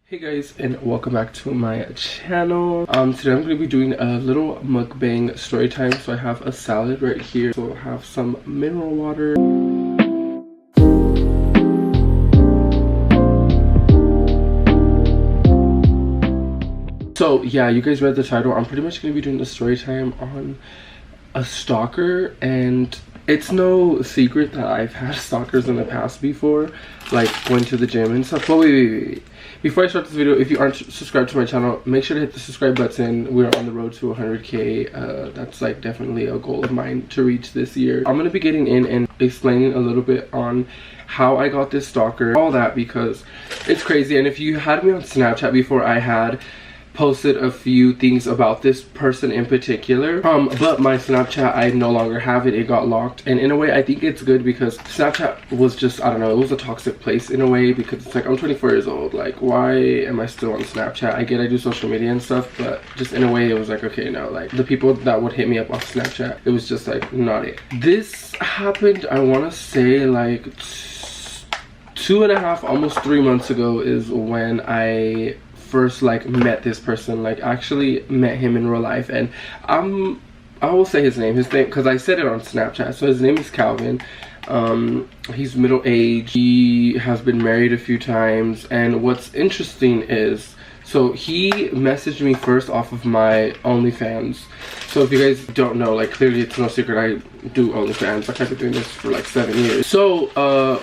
Hey guys, and welcome back to my channel. Today I'm going to be doing a little mukbang story time. So I have a salad right here. So I have some mineral water. So yeah, you guys read the title. I'm pretty much going to be doing the story time on a stalker, and it's no secret that I've had stalkers in the past before, like going to the gym and stuff. But wait. Before I start this video, if you aren't subscribed to my channel, make sure to hit the subscribe button. We're on the road to 100K. That's like definitely a goal of mine to reach this year. I'm gonna be getting in and explaining a little bit on how I got this stalker, all that, because it's crazy. And if you had me on Snapchat before, I had posted a few things about this person in particular, but my Snapchat, I no longer have it. It got locked, and in a way I think it's good, because Snapchat was just, I don't know, it was a toxic place in a way, because it's like, I'm 24 years old, like why am I still on Snapchat? I get I do social media and stuff, but just in a way it was like, okay, no, like the people that would hit me up off Snapchat, it was just like not it. This happened, I want to say like 2.5, almost 3 months ago is when I first like met this person, like actually met him in real life. And I will say his name because I said it on Snapchat. So his name is Calvin. He's middle-aged, he has been married a few times, and what's interesting is, so he messaged me first off of my OnlyFans. So if you guys don't know, like clearly it's no secret, I do OnlyFans. Like I've been doing this for like 7 years. So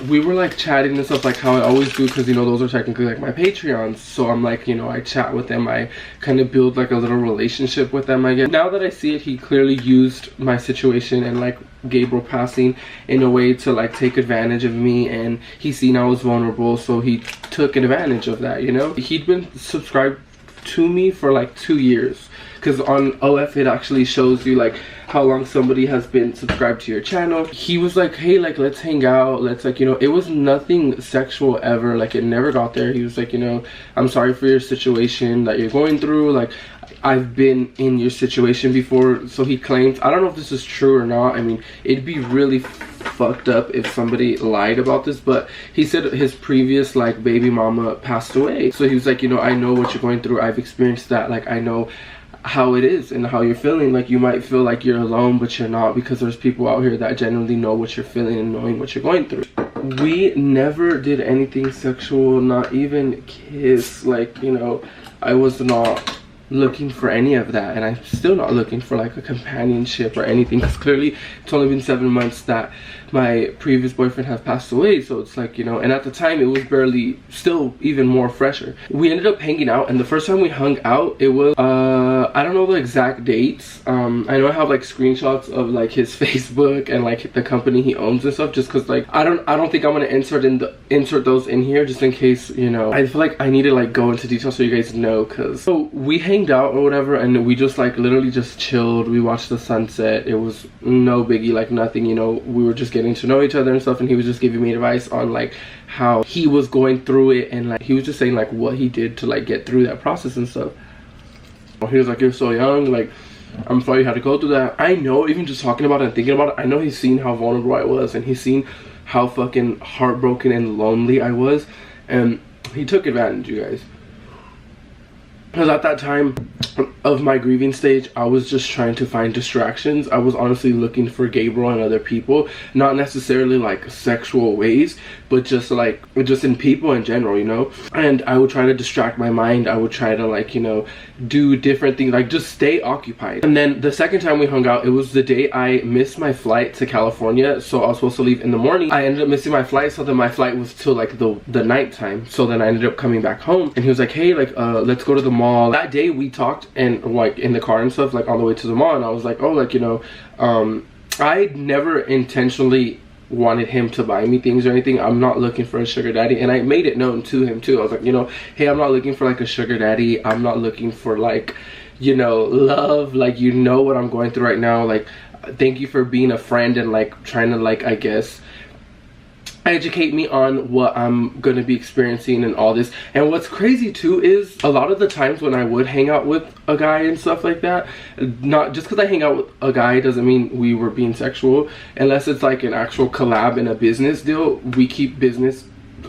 we were like chatting and stuff, like how I always do, because you know those are technically like my Patreons. So I'm like, you know, I chat with them, I kind of build like a little relationship with them, I guess. Now that I see it, he clearly used my situation and like Gabriel passing in a way to like take advantage of me, and he seen I was vulnerable, so he took advantage of that, you know. He'd been subscribed to me for like 2 years, because on OF it actually shows you like how long somebody has been subscribed to your channel. He was like, hey, like let's hang out, let's like, you know, it was nothing sexual ever, like it never got there. He was like, you know, I'm sorry for your situation that you're going through, like I've been in your situation before. So he claims, I don't know if this is true or not, I mean it'd be really fucked up if somebody lied about this, but he said his previous like baby mama passed away. So he was like, you know, I know what you're going through, I've experienced that, like I know how it is and how you're feeling. Like you might feel like you're alone, but you're not, because there's people out here that genuinely know what you're feeling and knowing what you're going through. We never did anything sexual, not even kiss, like, you know, I was not looking for any of that, and I'm still not looking for like a companionship or anything, because clearly it's only been 7 months that my previous boyfriend has passed away. So it's like, you know, and at the time it was barely, still even more fresher. We ended up hanging out, and the first time we hung out, it was I don't know the exact dates. I know I have like screenshots of like his Facebook and like the company he owns and stuff, just because like I don't think I'm gonna insert those in here, just in case, you know. I feel like I need to like go into detail so you guys know, because so we hanged out or whatever, and we just like literally just chilled. We watched the sunset. It was no biggie, like nothing, you know. We were just getting to know each other and stuff, and he was just giving me advice on like how he was going through it, and like he was just saying like what he did to like get through that process and stuff. He was like, you're so young, like I'm sorry you had to go through that. I know, even just talking about it and thinking about it, I know he's seen how vulnerable I was, and he's seen how fucking heartbroken and lonely I was, and he took advantage, you guys. Because at that time of my grieving stage, I was just trying to find distractions. I was honestly looking for Gabriel and other people, not necessarily like sexual ways, but just like just in people in general, you know. And I would try to distract my mind. I would try to like, you know, do different things, like just stay occupied. And then the second time we hung out, it was the day I missed my flight to California. So I was supposed to leave in the morning. I ended up missing my flight, so then my flight was till like the nighttime. So then I ended up coming back home, and he was like, hey, like let's go to the mall. That day we talked, and like in the car and stuff, like on the way to the mall, and I was like, oh, like, you know, I never intentionally wanted him to buy me things or anything. I'm not looking for a sugar daddy, and I made it known to him too. I was like, you know, hey, I'm not looking for like a sugar daddy. I'm not looking for like, you know, love, like, you know what I'm going through right now, like thank you for being a friend and like trying to like, I guess, educate me on what I'm gonna be experiencing and all this. And what's crazy too is a lot of the times when I would hang out with a guy and stuff like that, not just because I hang out with a guy doesn't mean we were being sexual, unless it's like an actual collab and a business deal. We keep business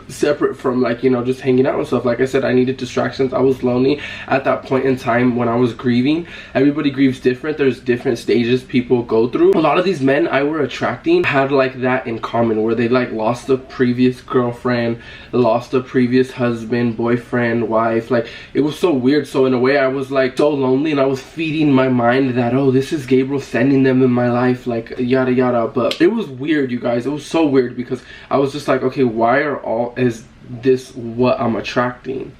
separate from like, you know, just hanging out and stuff. Like I said, I needed distractions. I was lonely at that point in time when I was grieving. Everybody grieves different. There's different stages people go through. A lot of these men I were attracting had like that in common, where they like lost a previous girlfriend, lost a previous husband, boyfriend, wife. Like it was so weird. So in a way I was like so lonely, and I was feeding my mind that, oh, this is Gabriel sending them in my life, like yada yada. But it was weird, you guys. It was so weird, because I was just like, okay, why is this what I'm attracting?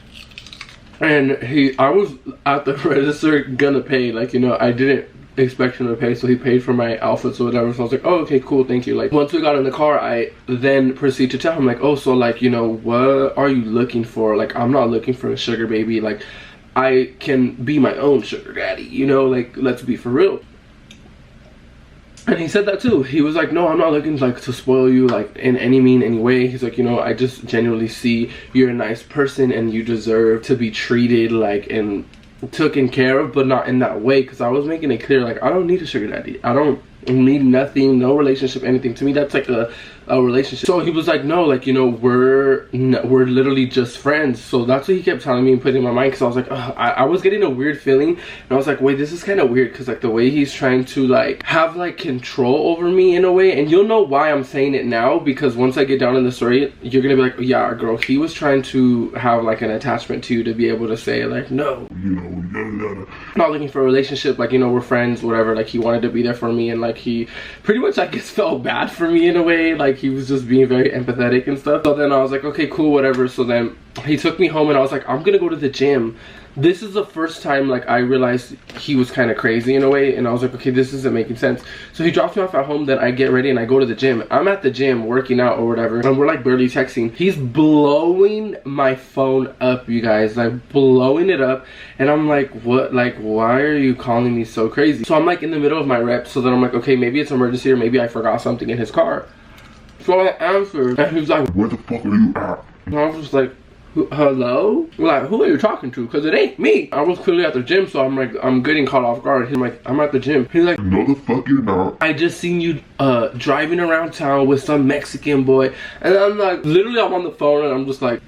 And I was at the register gonna pay, like, you know, I didn't expect him to pay, so he paid for my outfits or whatever. So I was like, oh, okay, cool, thank you. Like once we got in the car, I then proceed to tell him like, oh, so like, you know, what are you looking for? Like, I'm not looking for a sugar baby. Like, I can be my own sugar daddy, you know, like, let's be for real. And he said that too. He was like, no, I'm not looking like to spoil you like in any way. He's like, you know, I just genuinely see you're a nice person and you deserve to be treated like and taken care of, but not in that way. Because I was making it clear, like, I don't need a sugar daddy. I don't need nothing, no relationship, anything. To me, that's like a relationship. So he was like, no, like, you know, we're literally just friends. So that's what he kept telling me and putting in my mind. Because I was like, I was getting a weird feeling, and I was like, wait, this is kind of weird, because like the way he's trying to like have like control over me in a way. And you'll know why I'm saying it now, because once I get down in the story, you're gonna be like, yeah, girl, he was trying to have like an attachment to you, to be able to say like, no, you know, not looking for a relationship, like, you know, we're friends, whatever. Like he wanted to be there for me, and like he pretty much, I guess, felt bad for me in a way. Like he was just being very empathetic and stuff. So then I was like, okay, cool, whatever. So then he took me home, and I was like, I'm gonna go to the gym. This is the first time like I realized he was kind of crazy in a way, and I was like, okay, this isn't making sense. So he drops me off at home, then I get ready and I go to the gym. I'm at the gym working out or whatever, and we're like barely texting. He's blowing my phone up, you guys, like blowing it up. And I'm like, what? Like, why are you calling me so crazy? So I'm like in the middle of my rep, so then I'm like, okay, maybe it's an emergency, or maybe I forgot something in his car. So I answered, and he's like, where the fuck are you at? And I was just like, hello? Like, who are you talking to? Because it ain't me. I was clearly at the gym, so I'm like, I'm getting caught off guard. He's like, I'm at the gym. He's like, no the fuck you're not. I just seen you driving around town with some Mexican boy. And I'm like, literally I'm on the phone, and I'm just like,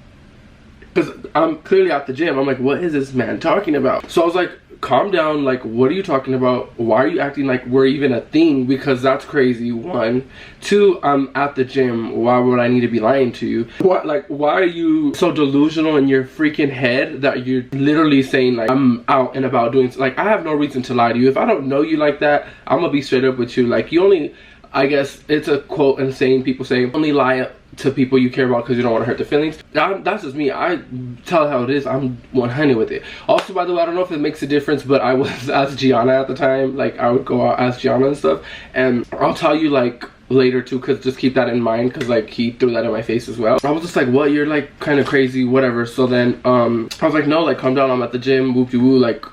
because I'm clearly at the gym. I'm like, what is this man talking about? So I was like, calm down, like, what are you talking about? Why are you acting like we're even a thing? Because that's crazy, one. Two, I'm at the gym. Why would I need to be lying to you? What, like, why are you so delusional in your freaking head that you're literally saying like I'm out and about doing, like, I have no reason to lie to you. If I don't know you like that, I'm gonna be straight up with you. Like, you only, I guess it's a quote and saying, people say, only lie to people you care about because you don't want to hurt their feelings. That's just me. I tell it how it is. I'm 100 with it. Also, by the way, I don't know if it makes a difference, but I was as Gianna at the time. Like, I would go out as Gianna and stuff. And I'll tell you like later too, because just keep that in mind, because like he threw that in my face as well. I was just like, what? You're like kind of crazy, whatever. So then I was like, no, like, calm down. I'm at the gym. Whoop-de-woo. Like,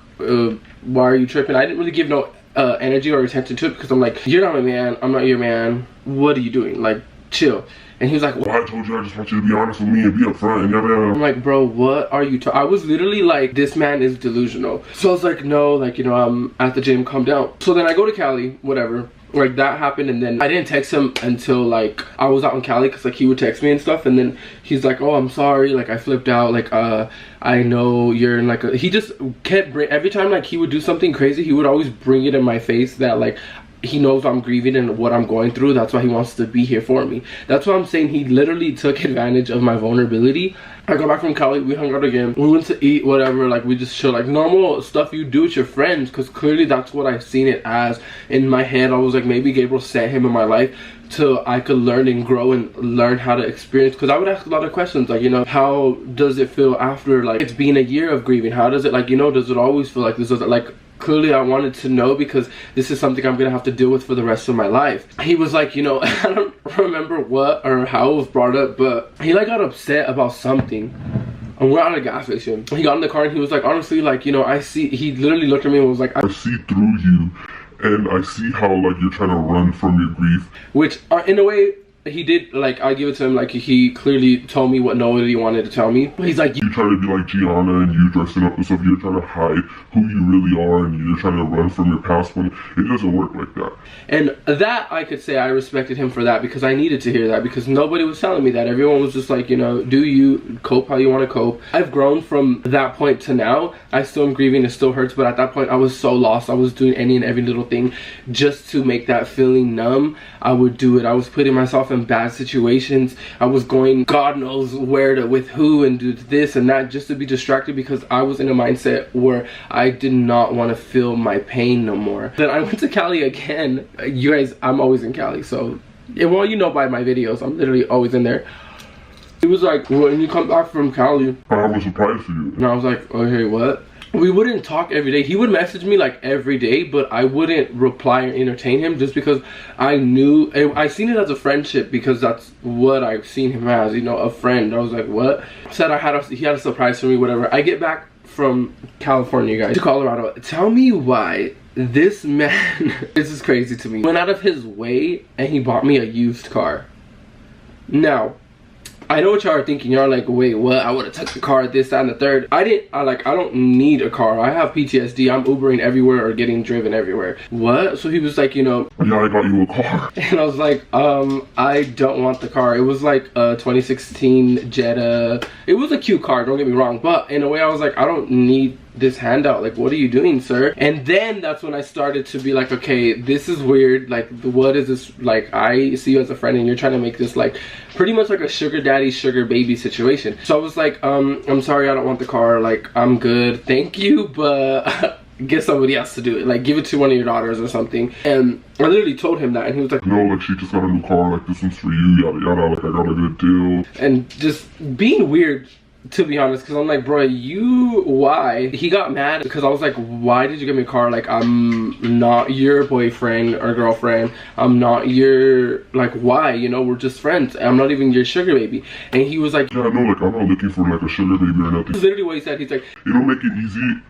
why are you tripping? I didn't really give no energy or attention to it, because I'm like, you're not my man. I'm not your man. What are you doing? Like, chill. And he was like, well, I told you I just want you to be honest with me and be upfront and yada yada. I'm like, bro, what are you I was literally like, this man is delusional. So I was like, no, like, you know, I'm at the gym, calm down. So then I go to Cali, whatever. Like, that happened, and then I didn't text him until like I was out in Cali, because like he would text me and stuff, and then he's like, oh, I'm sorry, like I flipped out, like I know you're in like a, he just kept every time like he would do something crazy, he would always bring it in my face that like he knows I'm grieving and what I'm going through. That's why he wants to be here for me. That's what I'm saying. He literally took advantage of my vulnerability. I got back from Cali, we hung out again, we went to eat, whatever, like we just chill, like normal stuff you do with your friends, because clearly that's what I've seen it as. In my head I was like, maybe Gabriel sent him in my life so I could learn and grow and learn how to experience, because I would ask a lot of questions like, you know, how does it feel after like it's been a year of grieving? How does it, like, you know, does it always feel like this? Does it, like, clearly I wanted to know, because this is something I'm gonna have to deal with for the rest of my life. He was like, you know, I don't remember what or how it was brought up, but he like got upset about something. And we're at a gas station. He got in the car and he was like, honestly, like, you know, I see, he literally looked at me and was like, I see through you, and I see how like you're trying to run from your grief. Which in a way, he did, like, I give it to him, like, he clearly told me what nobody wanted to tell me. But he's like, you try to be like Gianna and you dressing up and stuff, you're trying to hide who you really are and you're trying to run from your past when it doesn't work like that. And that, I could say I respected him for that, because I needed to hear that, because nobody was telling me that. Everyone was just like, you know, do you cope how you want to cope. I've grown from that point to now. I still am grieving, it still hurts, but at that point I was so lost. I was doing any and every little thing just to make that feeling numb. I would do it. I was putting myself in bad situations. I was going God knows where to, with who, and do this and that just to be distracted, because I was in a mindset where I did not want to feel my pain no more. Then I went to Cali again. You guys, I'm always in Cali, so well, you know by my videos, I'm literally always in there. He was like, when you come back from Cali, I was surprised for you. And I was like, okay, what? We wouldn't talk every day. He would message me like every day, but I wouldn't reply or entertain him, just because I knew, I seen it as a friendship, because that's what I've seen him as, you know, a friend. I was like, what? Said he had a surprise for me, whatever. I get back from California, guys, to Colorado. Tell me why this man, this is crazy to me, went out of his way and he bought me a used car. Now, I know what y'all are thinking. Y'all are like, wait, what? I would have took the car, this, that, and the third. I don't need a car. I have PTSD. I'm Ubering everywhere or getting driven everywhere. What? So he was like, you know, yeah, I got you a car. And I was like, I don't want the car. It was like a 2016 Jetta. It was a cute car, don't get me wrong. But in a way, I was like, I don't need this handout. Like, what are you doing, sir? And then that's when I started to be like, okay, this is weird. Like, what is this? Like, I see you as a friend and you're trying to make this like pretty much like a sugar daddy, sugar baby situation. So I was like, I'm sorry, I don't want the car. Like, I'm good, thank you, but get somebody else to do it. Like, give it to one of your daughters or something. And I literally told him that, and he was like, no, like, she just got a new car, like, this one's for you, yada yada, like, I got a good deal. And just being weird, to be honest, because I'm like, bro, why? He got mad because I was like, why did you get me a car? Like, I'm not your boyfriend or girlfriend. I'm not your, like, why? You know, we're just friends. I'm not even your sugar baby. And he was like, yeah, no, like, I'm not looking for like a sugar baby or nothing. That's literally what he said. He's like, it'll make it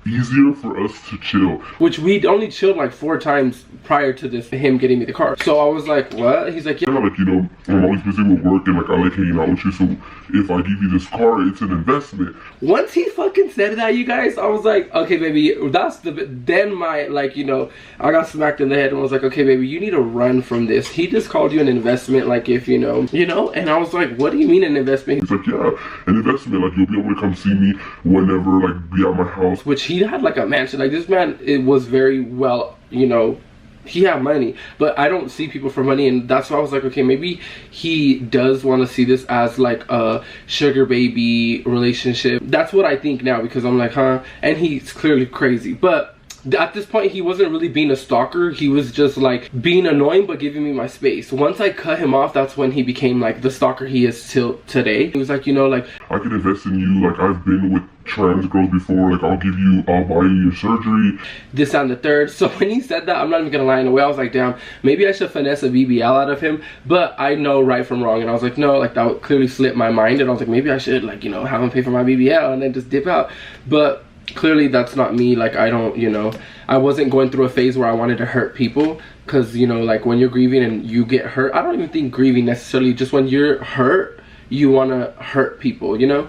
easier for us to chill. Which we'd only chilled like 4 times prior to this, him getting me the car. So I was like, what? He's like, yeah, like, you know, I'm always busy with work and like I like hanging out with you, so if I give you this car, it's an investment. Once he fucking said that, you guys, I was like, okay, baby, that's then my, like, you know, I got smacked in the head and was like, okay, baby, you need to run from this. He just called you an investment, like, if you know, and I was like, what do you mean an investment? He's like, yeah, an investment, like, you'll be able to come see me whenever, like, be at my house. Which he had like a mansion. Like, this man, it was very well, you know, he had money, but I don't see people for money, and that's why I was like, okay, maybe he does want to see this as like a sugar baby relationship. That's what I think now, because I'm like, huh? And he's clearly crazy, but at this point he wasn't really being a stalker. He was just like being annoying but giving me my space. Once I cut him off, that's when he became like the stalker he is till today. He was like, you know, like, I can invest in you, like, I've been with trans girls before, like, I'll buy you your surgery, this and the third. So when he said that, I'm not even gonna lie, in a way I was like, damn, maybe I should finesse a BBL out of him. But I know right from wrong, and I was like, no, like, that would clearly slip my mind, and I was like, maybe I should, like, you know, have him pay for my BBL and then just dip out. But clearly that's not me. Like, I don't, you know, I wasn't going through a phase where I wanted to hurt people, because, you know, like, when you're grieving and you get hurt, I don't even think grieving necessarily, just when you're hurt, you want to hurt people, you know,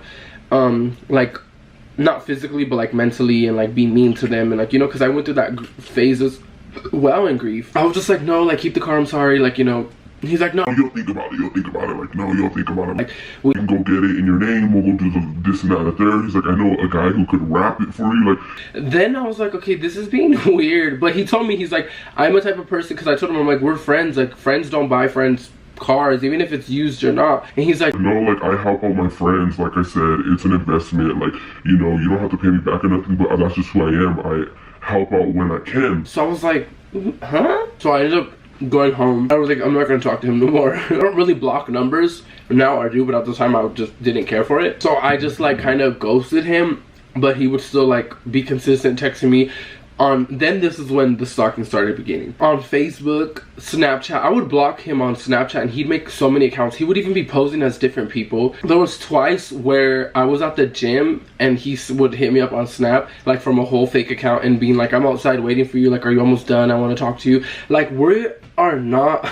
like, not physically, but like mentally, and like being mean to them, and like, you know, because I went through that phase as well in grief. I was just like, no, like, keep the car, I'm sorry, like, you know. He's like, no, you'll think about it, like, no, you'll think about it, like, we can go get it in your name, we'll go do this and that and the third. He's like, I know a guy who could wrap it for you. Like, then I was like, okay, this is being weird. But he told me, he's like, I'm a type of person, because I told him, I'm like, we're friends, like, friends don't buy friends cars, even if it's used or not. And he's like, no, like, I help out my friends, like I said, it's an investment, like, you know, you don't have to pay me back or nothing, but that's just who I am. I help out when I can. So I was like, huh? So I ended up going home. I was like, I'm not gonna talk to him no more. I don't really block numbers. Now I do, but at the time I just didn't care for it. So I just like kind of ghosted him, but he would still like be consistent texting me on. Then this is when the stalking started beginning. On Facebook, Snapchat, I would block him on Snapchat, and he'd make so many accounts. He would even be posing as different people. There was twice where I was at the gym and he would hit me up on Snap, like, from a whole fake account, and being like, I'm outside waiting for you, like, are you almost done? I want to talk to you. Like, we are not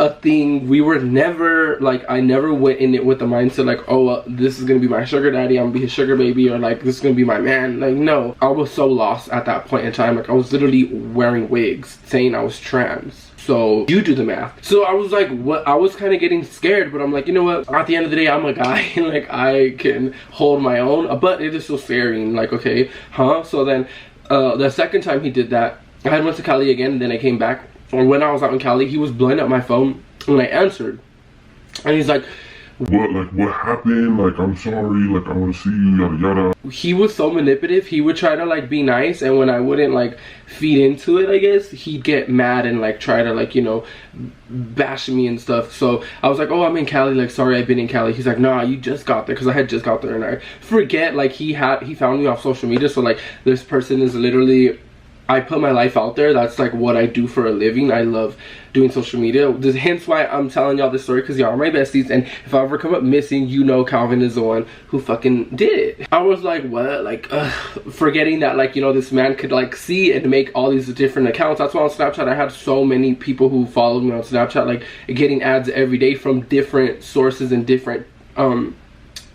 a thing. We were never like, I never went in it with the mindset like, oh, this is gonna be my sugar daddy, I'm gonna be his sugar baby, or like this is gonna be my man. Like, no, I was so lost at that point in time. Like, I was literally wearing wigs saying I was trans. So you do the math. So I was like, what? I was kind of getting scared, but I'm like, you know what, at the end of the day, I'm a guy and like I can hold my own, but it is so scary. And like, okay, huh? So then the second time he did that, I had went to Cali again, and then I came back. And when I was out in Cali, he was blowing up my phone when I answered, and he's like, what happened? Like, I'm sorry, like, I want to see you, yada yada. He was so manipulative. He would try to like be nice, and when I wouldn't like feed into it, I guess, he'd get mad and like try to like, you know, bash me and stuff. So I was like, oh, I'm in Cali, like, sorry, I've been in Cali. He's like, nah, you just got there, because I had just got there. And I forget, like, he found me off social media. So like, this person is literally, I put my life out there. That's like what I do for a living. I love doing social media. Hence why I'm telling y'all this story, because y'all are my besties, and if I ever come up missing, you know Calvin is the one who fucking did it. I was like, what? Like, forgetting that, like, you know, this man could like see and make all these different accounts. That's why on Snapchat I had so many people who followed me on Snapchat, like getting ads every day from different sources and different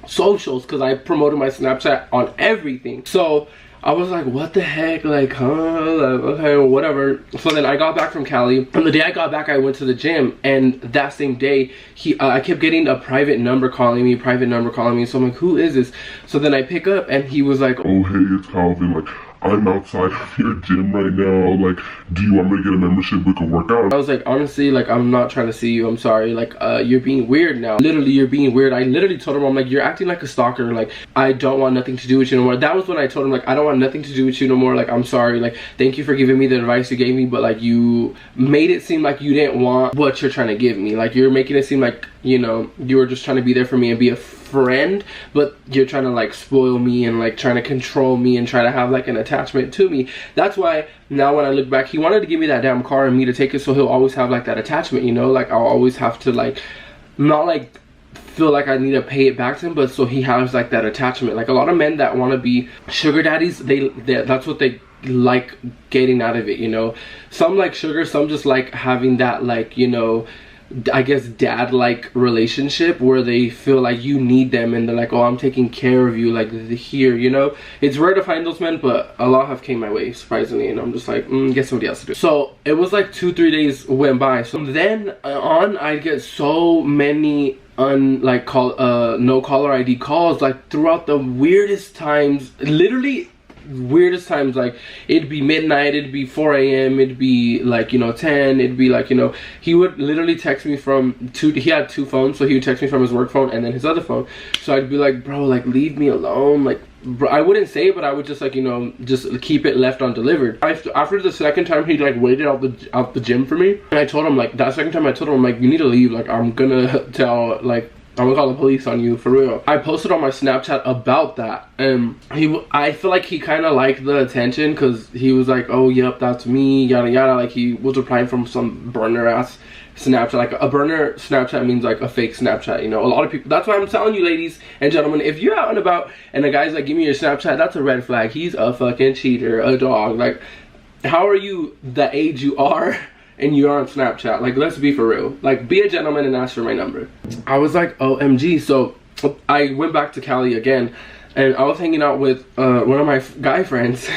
socials, because I promoted my Snapchat on everything. So I was like, what the heck, like, huh, like, okay, whatever. So then I got back from Cali, and the day I got back, I went to the gym, and that same day, I kept getting a private number calling me, so I'm like, who is this? So then I pick up, and he was like, oh, hey, it's Calvin, like, I'm outside of your gym right now, like, do you want me to get a membership? We can work out. I was like, honestly, like, I'm not trying to see you, I'm sorry, like, you're being weird now. Literally, you're being weird. I literally told him, I'm like, you're acting like a stalker, like, I don't want nothing to do with you no more. That was when I told him, like, I don't want nothing to do with you no more, like, I'm sorry, like, thank you for giving me the advice you gave me, but like, you made it seem like you didn't want what you're trying to give me. Like, you're making it seem like, you know, you were just trying to be there for me and be a friend, but you're trying to like spoil me and like trying to control me and try to have like an attachment to me. That's why now when I look back, he wanted to give me that damn car and me to take it, so he'll always have like that attachment, you know, like I'll always have to like, not like feel like I need to pay it back to him, but so he has like that attachment. Like a lot of men that want to be sugar daddies, they that's what they like getting out of it, you know. Some like sugar, some just like having that, like, you know, I guess dad-like relationship where they feel like you need them and they're like, oh, I'm taking care of you, like here, you know. It's rare to find those men, but a lot have came my way, surprisingly, and I'm just like, get somebody else to do it. So it was like 2-3 days went by. So then on, I get so many no caller ID calls, like throughout the weirdest times, literally weirdest times. Like it'd be midnight, it'd be 4 a.m, it'd be like, you know, 10, it'd be like, you know, he would literally text me from he had 2 phones, so he would text me from his work phone and then his other phone. So I'd be like, bro, like leave me alone, like bro, I wouldn't say it, but I would just like, you know, just keep it left undelivered. After the second time, he like waited out the gym for me, and I told him, like, that second time I told him, I'm like, you need to leave, like I'm gonna tell, like, I'm gonna call the police on you, for real. I posted on my Snapchat about that, and I feel like he kind of liked the attention, because he was like, oh, yep, that's me, yada yada. Like he was replying from some burner ass Snapchat. Like a burner Snapchat means like a fake Snapchat, you know. A lot of people, that's why I'm telling you, ladies and gentlemen, if you're out and about and a guy's like, give me your Snapchat, that's a red flag. He's a fucking cheater, a dog. Like, how are you the age you are and you're on Snapchat? Like, let's be for real. Like, be a gentleman and ask for my number. I was like, OMG. So I went back to Cali again, and I was hanging out with one of my guy friends.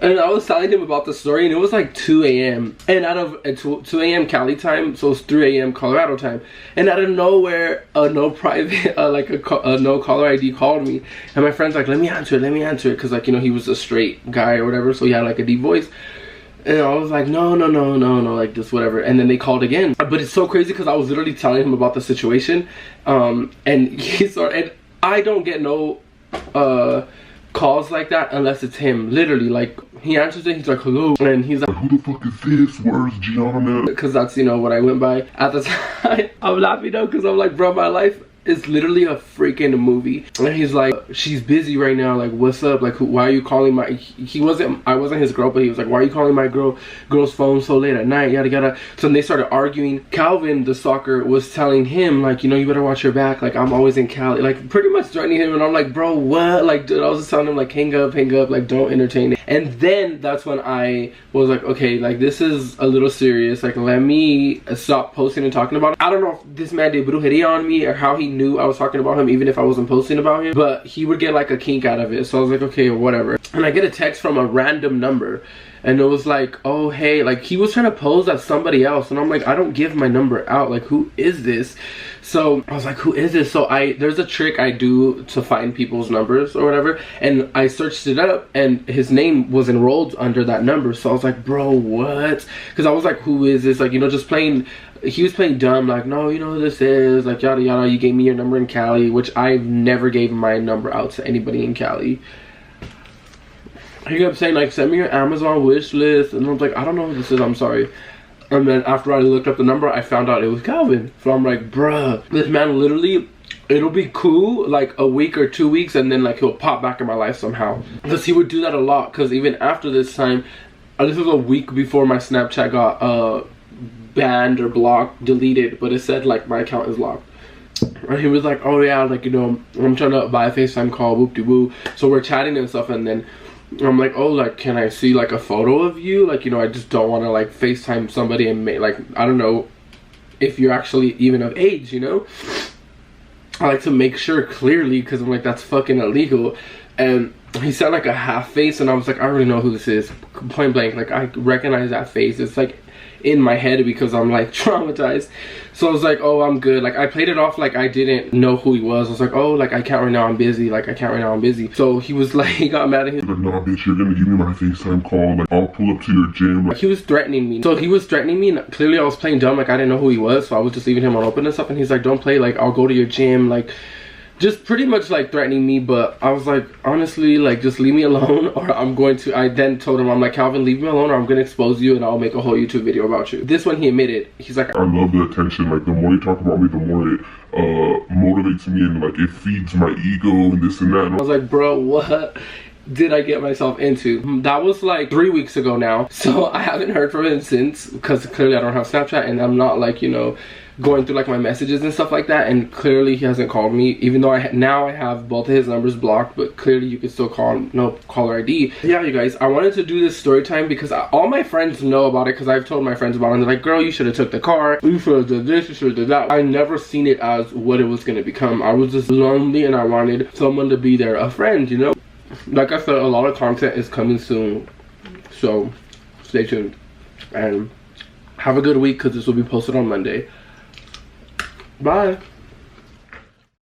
And I was telling him about the story, and it was like 2 a.m. And out of 2 a.m. Cali time, so it's 3 a.m. Colorado time. And out of nowhere, no private, no caller ID called me. And my friend's like, let me answer it, because like, you know, he was a straight guy or whatever, so he had like a deep voice. And I was like, no, like this, whatever. And then they called again. But it's so crazy because I was literally telling him about the situation. And and I don't get no calls like that unless it's him. Literally, like, he answers it, he's like, hello. And he's like, who the fuck is this? Where's Gianna? Because that's, you know, what I went by at the time. I'm laughing though, because I'm like, bro, my life It's literally a freaking movie. And he's like, she's busy right now, like what's up, like why are you calling my, I wasn't his girl, but he was like, why are you calling my girl's phone so late at night, yada yada. So then they started arguing. Calvin, the stalker, was telling him like, you know, you better watch your back, like I'm always in Cali, like pretty much threatening him. And I'm like, bro, what? Like, dude, I was just telling him like, hang up, like don't entertain it. And then that's when I was like, okay, like this is a little serious, like let me stop posting and talking about it. I don't know if this man did brujeria on me or how he knew I was talking about him even if I wasn't posting about him, but he would get like a kink out of it. So I was like, okay, whatever. And I get a text from a random number and it was like, oh hey, like he was trying to pose as somebody else, and I'm like, I don't give my number out, like who is this? So I was like, who is this? So there's a trick I do to find people's numbers or whatever, and I searched it up and his name was enrolled under that number. So I was like, bro, what? Because I was like, who is this? Like, you know, just playing, he was playing dumb, like, no, you know who this is, like yada yada, you gave me your number in Cali, which I never gave my number out to anybody in Cali. He kept saying like, send me your Amazon wish list, and I was like, I don't know who this is, I'm sorry. And then after I looked up the number, I found out it was Calvin. So I'm like, bruh, this man literally, it'll be cool like a week or 2 weeks and then like he'll pop back in my life somehow. Because he would do that a lot, because even after this time, this was a week before my Snapchat got banned or blocked, deleted, but it said like my account is locked. And he was like, oh yeah, like, you know, I'm trying to buy a FaceTime call, whoop-de-woo. So we're chatting and stuff, and then I'm like, oh, like, can I see like a photo of you? Like, you know, I just don't want to like FaceTime somebody and make, like, I don't know if you're actually even of age, you know? I like to make sure clearly, because I'm like, that's fucking illegal. And he said like a half face, and I was like, I already know who this is, point blank. Like, I recognize that face. It's like in my head because I'm like traumatized. So I was like, oh, I'm good. Like, I played it off like I didn't know who he was. I was like, oh, like I can't right now, I'm busy. Like, I can't right now, I'm busy. So he was like, he got mad at him. Like, nah, bitch, you're gonna give me my FaceTime call. Like, I'll pull up to your gym. Like, he was threatening me. So he was threatening me, and clearly I was playing dumb. Like, I didn't know who he was, so I was just leaving him on open and stuff. And he's like, don't play. Like, I'll go to your gym. Like, just pretty much like threatening me. But I was like, honestly, like, just leave me alone, or I'm going to, I then told him, I'm like, Calvin, leave me alone, or I'm gonna expose you and I'll make a whole YouTube video about you. This one he admitted. He's like, I love the attention. Like, the more you talk about me, the more it motivates me, and like it feeds my ego and this and that. And I was like, bro, what did I get myself into? That was like 3 weeks ago now, so I haven't heard from him since, because clearly I don't have Snapchat, and I'm not like, you know, going through like my messages and stuff like that, and clearly he hasn't called me, even though now I have both of his numbers blocked, but clearly you can still call, no caller ID. Yeah, you guys, I wanted to do this story time because all my friends know about it, because I've told my friends about it, and they're like, girl, you should have took the car, you should have did this, you should have did that. I never seen it as what it was going to become. I was just lonely and I wanted someone to be there, a friend, you know. Like I said, a lot of content is coming soon, so stay tuned and have a good week, because this will be posted on Monday. Bye.